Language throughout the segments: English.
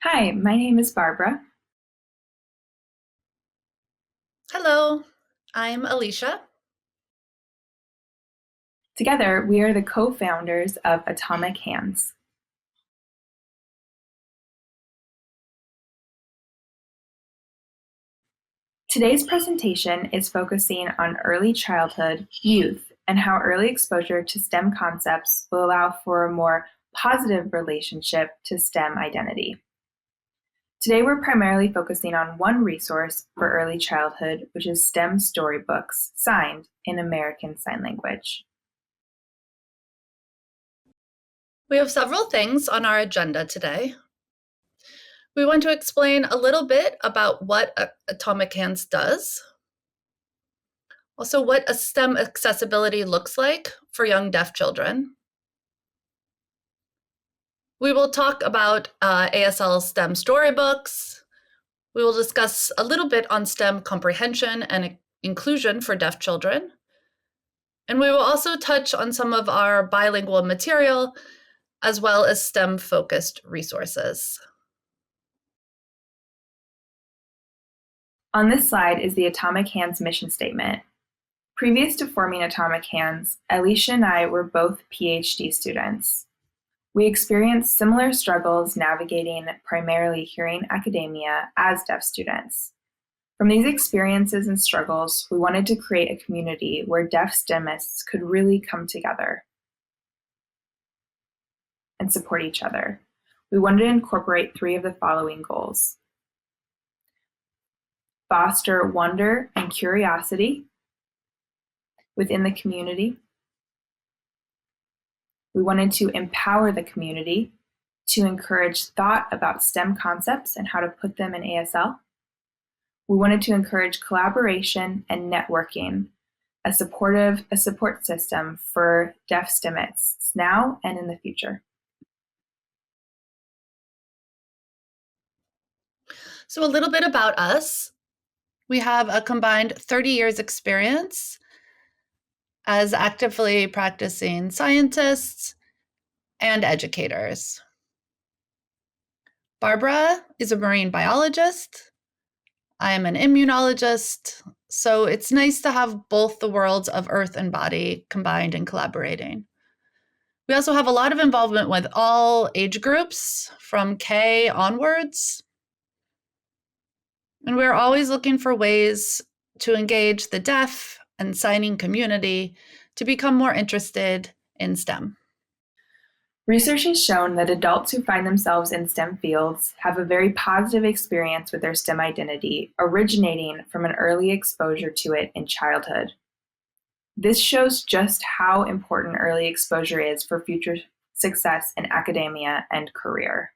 Hi, my name is Barbara. Hello, I'm Alicia. Together, we are the co-founders of Atomic Hands. Today's presentation is focusing on early childhood, youth, and how early exposure to STEM concepts will allow for a more positive relationship to STEM identity. Today, we're primarily focusing on one resource for early childhood, which is STEM Storybooks, signed in American Sign Language. We have several things on our agenda today. We want to explain a little bit about what Atomic Hands does, also what a STEM accessibility looks like for young deaf children. We will talk about ASL STEM storybooks. We will discuss a little bit on STEM comprehension and inclusion for deaf children. And we will also touch on some of our bilingual material as well as STEM-focused resources. On this slide is the Atomic Hands mission statement. Previous to forming Atomic Hands, Alicia and I were both PhD students. We experienced similar struggles navigating primarily hearing academia as deaf students. From these experiences and struggles, we wanted to create a community where deaf STEMists could really come together and support each other. We wanted to incorporate three of the following goals: foster wonder and curiosity within the community. We wanted to empower the community to encourage thought about STEM concepts and how to put them in ASL. We wanted to encourage collaboration and networking, a support system for deaf STEMists now and in the future. So a little bit about us. We have a combined 30 years experience as actively practicing scientists and educators. Barbara is a marine biologist. I am an immunologist. So it's nice to have both the worlds of earth and body combined and collaborating. We also have a lot of involvement with all age groups from K onwards. And we're always looking for ways to engage the deaf and signing community to become more interested in STEM. Research has shown that adults who find themselves in STEM fields have a very positive experience with their STEM identity, originating from an early exposure to it in childhood. This shows just how important early exposure is for future success in academia and career.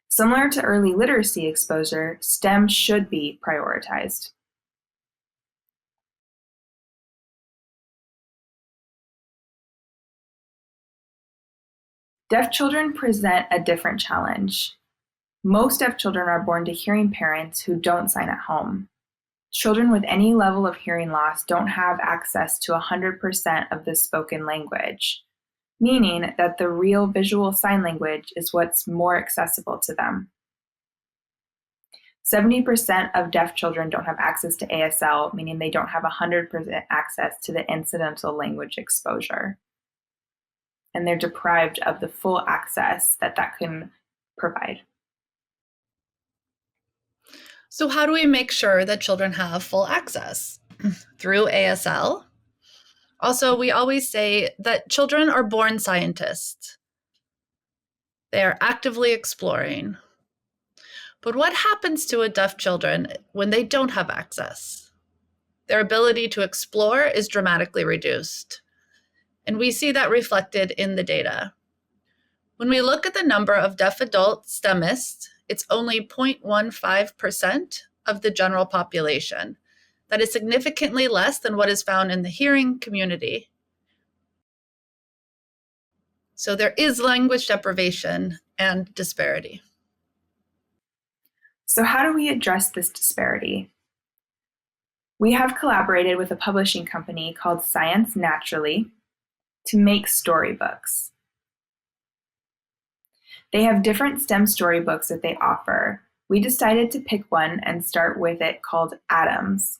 Similar to early literacy exposure, STEM should be prioritized. Deaf children present a different challenge. Most deaf children are born to hearing parents who don't sign at home. Children with any level of hearing loss don't have access to 100% of the spoken language, meaning that the real visual sign language is what's more accessible to them. 70% of deaf children don't have access to ASL, meaning they don't have 100% access to the incidental language exposure. And they're deprived of the full access that can provide. So how do we make sure that children have full access? Through ASL. Also, we always say that children are born scientists. They are actively exploring. But what happens to a deaf children when they don't have access? Their ability to explore is dramatically reduced. And we see that reflected in the data. When we look at the number of deaf adult STEMists, it's only 0.15% of the general population. That is significantly less than what is found in the hearing community. So there is language deprivation and disparity. So how do we address this disparity? We have collaborated with a publishing company called Science Naturally to make storybooks. They have different STEM storybooks that they offer. We decided to pick one and start with it called Atoms.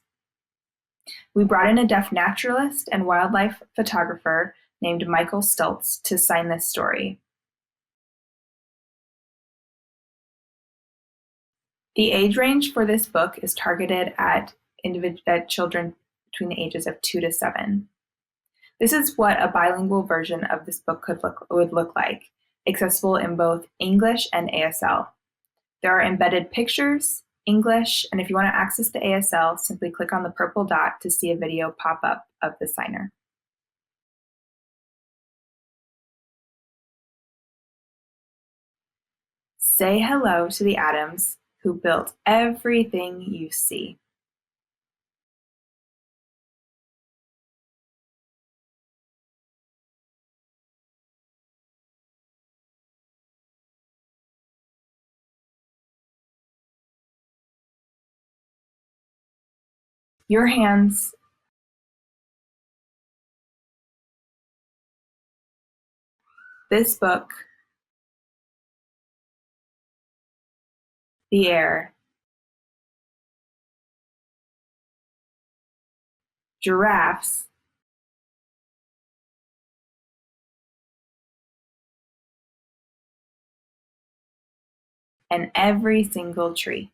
We brought in a deaf naturalist and wildlife photographer named Michael Stultz to sign this story. The age range for this book is targeted at children between the ages of 2 to 7. This is what a bilingual version of this book would look like, accessible in both English and ASL. There are embedded pictures, English, and if you want to access the ASL, simply click on the purple dot to see a video pop up of the signer. Say hello to the atoms who built everything you see. Your hands this book, the air, giraffes, and every single tree.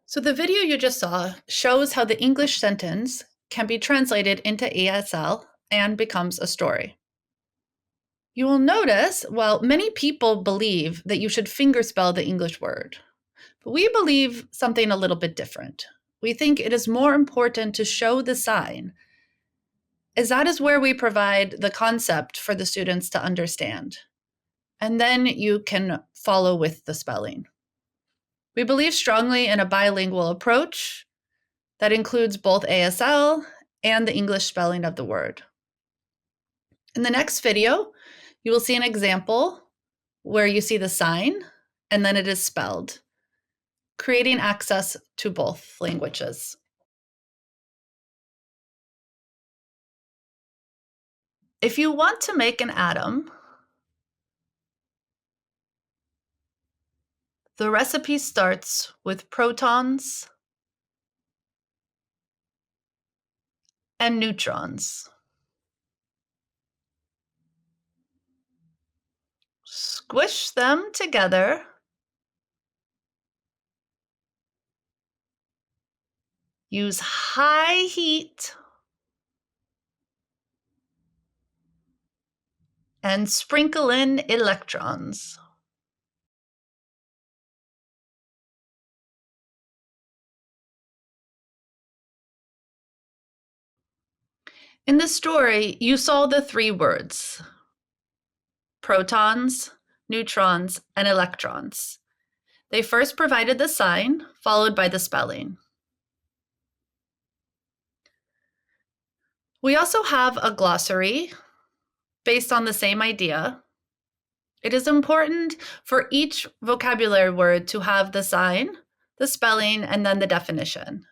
So the video you just saw shows how the English sentence can be translated into ASL and becomes a story. You will notice, while many people believe that you should fingerspell the English word, but we believe something a little bit different. We think it is more important to show the sign, as that is where we provide the concept for the students to understand. And then you can follow with the spelling. We believe strongly in a bilingual approach that includes both ASL and the English spelling of the word. In the next video, you will see an example where you see the sign and then it is spelled, creating access to both languages. If you want to make an atom, the recipe starts with protons and neutrons. Squish them together. Use high heat and sprinkle in electrons. In the story, you saw the 3 words: protons, neutrons, and electrons. They first provided the sign, followed by the spelling. We also have a glossary based on the same idea. It is important for each vocabulary word to have the sign, the spelling, and then the definition.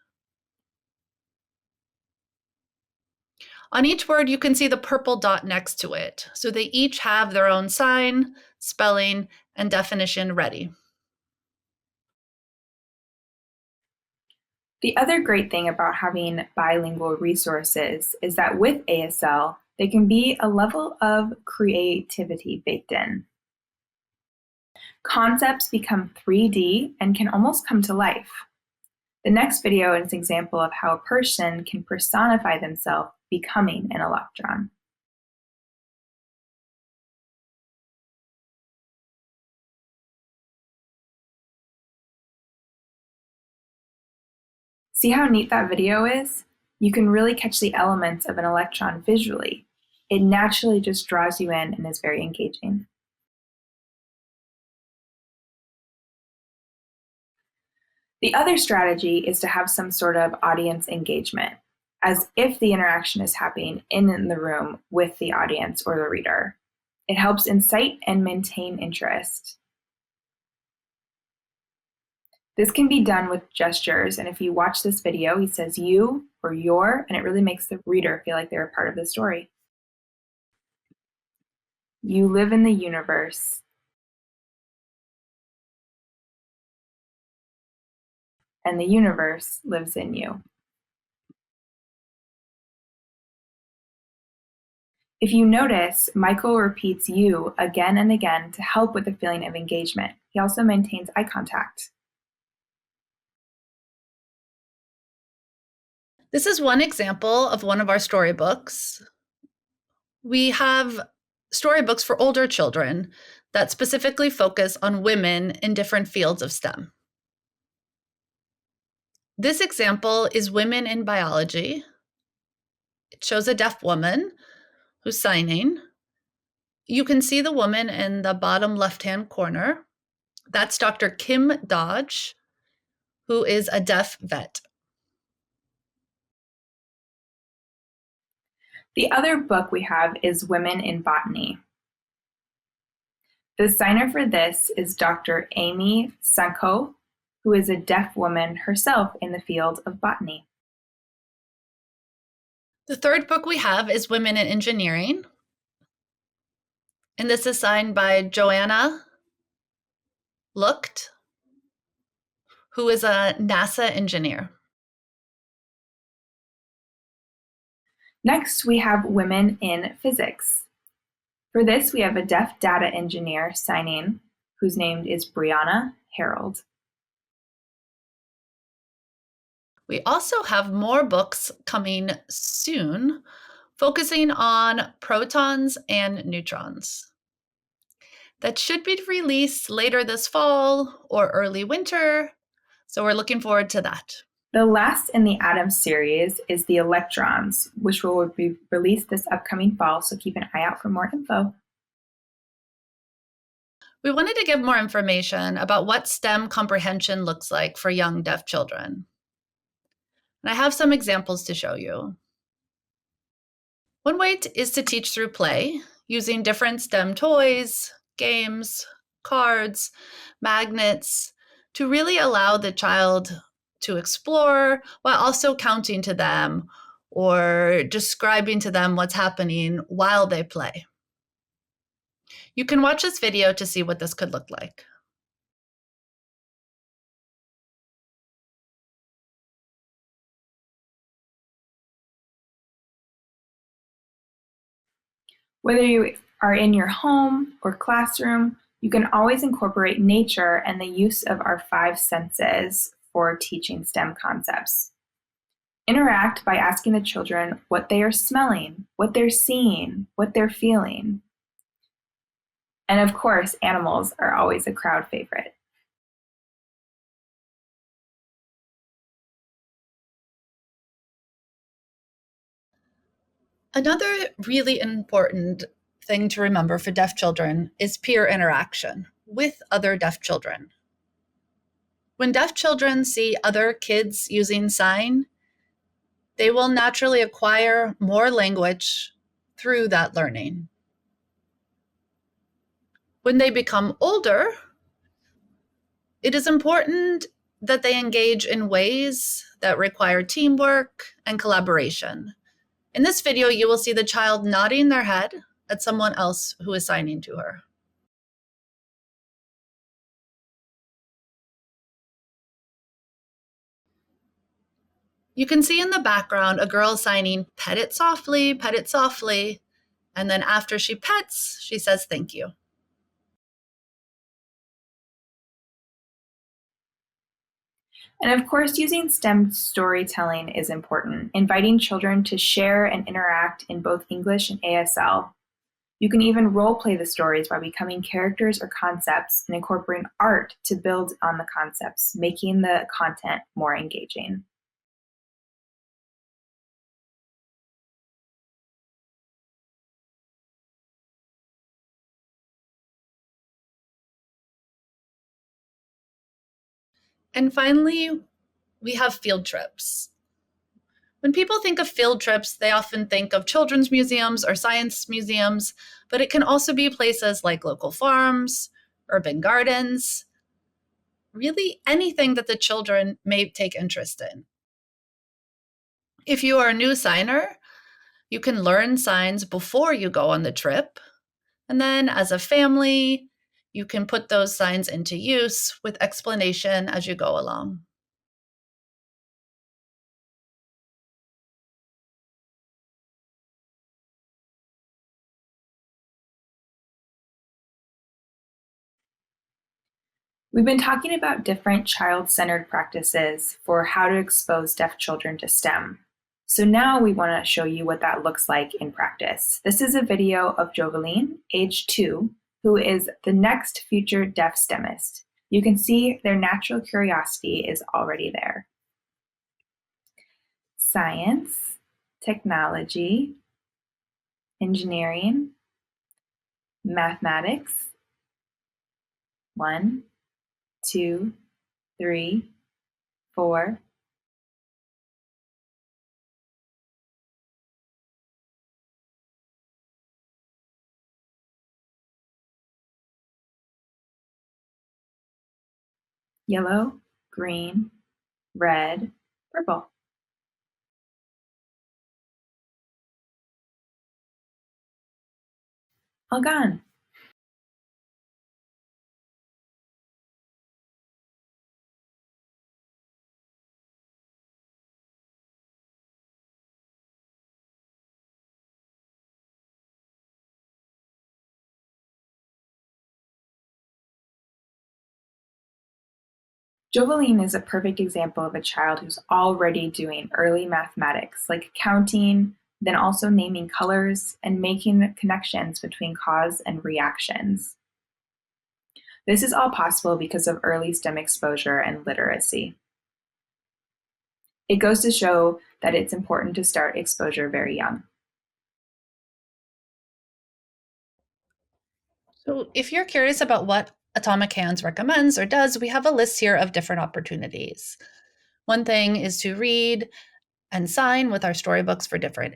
On each word, you can see the purple dot next to it, so they each have their own sign, spelling, and definition ready. The other great thing about having bilingual resources is that with ASL, there can be a level of creativity baked in. Concepts become 3D and can almost come to life. The next video is an example of how a person can personify themselves becoming an electron. See how neat that video is? You can really catch the elements of an electron visually. It naturally just draws you in and is very engaging. The other strategy is to have some sort of audience engagement, as if the interaction is happening in the room with the audience or the reader. It helps incite and maintain interest. This can be done with gestures, and if you watch this video, he says you or your, and it really makes the reader feel like they're a part of the story. You live in the universe. And the universe lives in you. If you notice, Michael repeats you again and again to help with the feeling of engagement. He also maintains eye contact. This is one example of one of our storybooks. We have storybooks for older children that specifically focus on women in different fields of STEM. This example is Women in Biology. It shows a deaf woman who's signing. You can see the woman in the bottom left-hand corner. That's Dr. Kim Dodge, who is a deaf vet. The other book we have is Women in Botany. The signer for this is Dr. Amy Sanko, who is a deaf woman herself in the field of botany. The third book we have is Women in Engineering. And this is signed by Joanna Lucht, who is a NASA engineer. Next, we have Women in Physics. For this, we have a deaf data engineer signing, whose name is Brianna Harold. We also have more books coming soon, focusing on protons and neutrons. That should be released later this fall or early winter, so we're looking forward to that. The last in the Atom series is the Electrons, which will be released this upcoming fall, so keep an eye out for more info. We wanted to give more information about what STEM comprehension looks like for young deaf children. And I have some examples to show you. One way is to teach through play, using different STEM toys, games, cards, magnets, to really allow the child to explore while also counting to them or describing to them what's happening while they play. You can watch this video to see what this could look like. Whether you are in your home or classroom, you can always incorporate nature and the use of our 5 senses for teaching STEM concepts. Interact by asking the children what they are smelling, what they're seeing, what they're feeling. And of course, animals are always a crowd favorite. Another really important thing to remember for deaf children is peer interaction with other deaf children. When deaf children see other kids using sign, they will naturally acquire more language through that learning. When they become older, it is important that they engage in ways that require teamwork and collaboration. In this video, you will see the child nodding their head at someone else who is signing to her. You can see in the background a girl signing, "Pet it softly, pet it softly." And then after she pets, she says, "Thank you." And of course, using STEM storytelling is important, inviting children to share and interact in both English and ASL. You can even role play the stories by becoming characters or concepts and incorporating art to build on the concepts, making the content more engaging. And finally, we have field trips. When people think of field trips, they often think of children's museums or science museums, but it can also be places like local farms, urban gardens, really anything that the children may take interest in. If you are a new signer, you can learn signs before you go on the trip, And then as a family, you can put those signs into use with explanation as you go along. We've been talking about different child-centered practices for how to expose deaf children to STEM. So now we want to show you what that looks like in practice. This is a video of Joveline, age 2, who is the next future deaf STEMist. You can see their natural curiosity is already there. Science, technology, engineering, mathematics. 1, 2, 3, 4. Yellow, green, red, purple. All gone. Joveline is a perfect example of a child who's already doing early mathematics, like counting, then also naming colors and making connections between cause and reactions. This is all possible because of early STEM exposure and literacy. It goes to show that it's important to start exposure very young. So if you're curious about what Atomic Hands recommends or does, we have a list here of different opportunities. One thing is to read and sign with our storybooks for different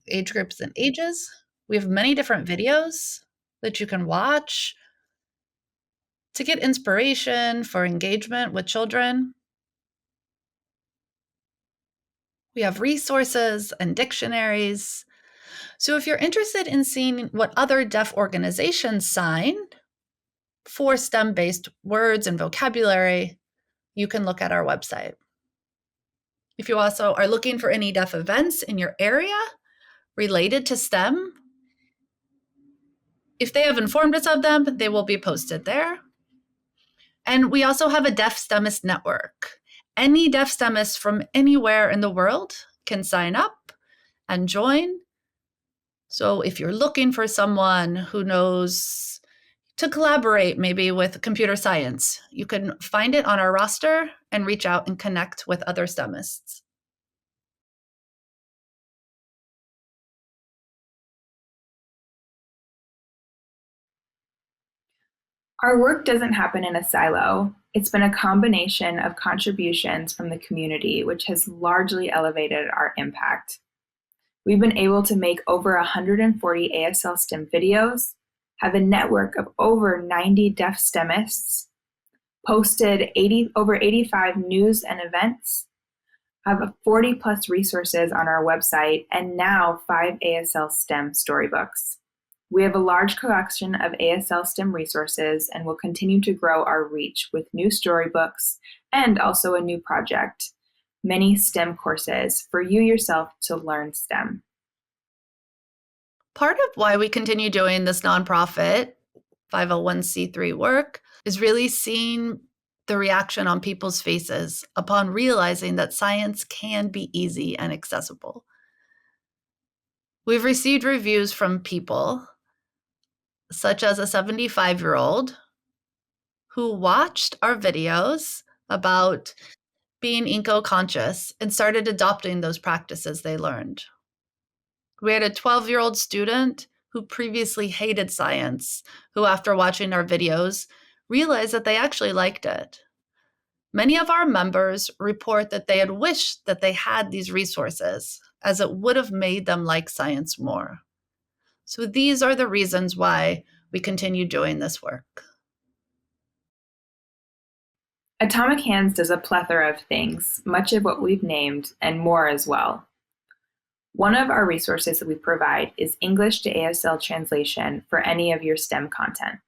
age groups and ages. We have many different videos that you can watch to get inspiration for engagement with children. We have resources and dictionaries. So if you're interested in seeing what other deaf organizations sign for STEM-based words and vocabulary, you can look at our website. If you also are looking for any deaf events in your area related to STEM, if they have informed us of them, they will be posted there. And we also have a Deaf STEMist network. Any deaf STEMist from anywhere in the world can sign up and join. So if you're looking for someone who knows to collaborate maybe with computer science, you can find it on our roster and reach out and connect with other STEMists. Our work doesn't happen in a silo. It's been a combination of contributions from the community, which has largely elevated our impact. We've been able to make over 140 ASL STEM videos, have a network of over 90 deaf STEMists, posted over 85 news and events, have 40 plus resources on our website, and now 5 ASL STEM storybooks. We have a large collection of ASL STEM resources and will continue to grow our reach with new storybooks and also a new project, many STEM courses for you yourself to learn STEM. Part of why we continue doing this nonprofit 501c3 work is really seeing the reaction on people's faces upon realizing that science can be easy and accessible. We've received reviews from people such as a 75-year-old who watched our videos about being eco-conscious and started adopting those practices they learned. We had a 12-year-old student who previously hated science, who after watching our videos realized that they actually liked it. Many of our members report that they had wished that they had these resources, as it would have made them like science more. So these are the reasons why we continue doing this work. Atomic Hands does a plethora of things, much of what we've named, and more as well. One of our resources that we provide is English to ASL translation for any of your STEM content.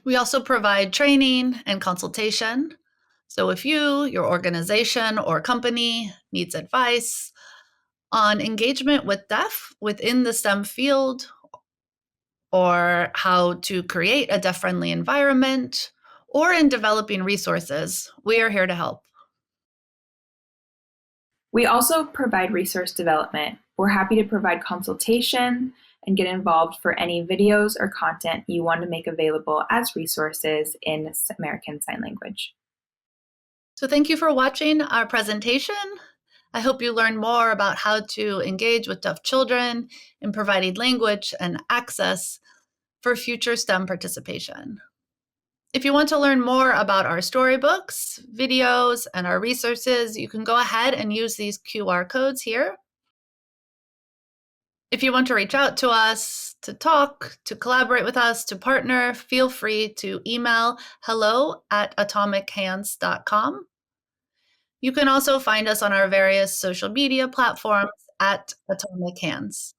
We also provide training and consultation. So if you, your organization, or company needs advice on engagement with deaf within the STEM field, or how to create a deaf-friendly environment, or in developing resources, we are here to help. We also provide resource development. We're happy to provide consultation and get involved for any videos or content you want to make available as resources in American Sign Language. So thank you for watching our presentation. I hope you learn more about how to engage with deaf children in providing language and access for future STEM participation. If you want to learn more about our storybooks, videos, and our resources, you can go ahead and use these QR codes here. If you want to reach out to us, to talk, to collaborate with us, to partner, feel free to email hello@atomichands.com. You can also find us on our various social media platforms at Atomic Hands.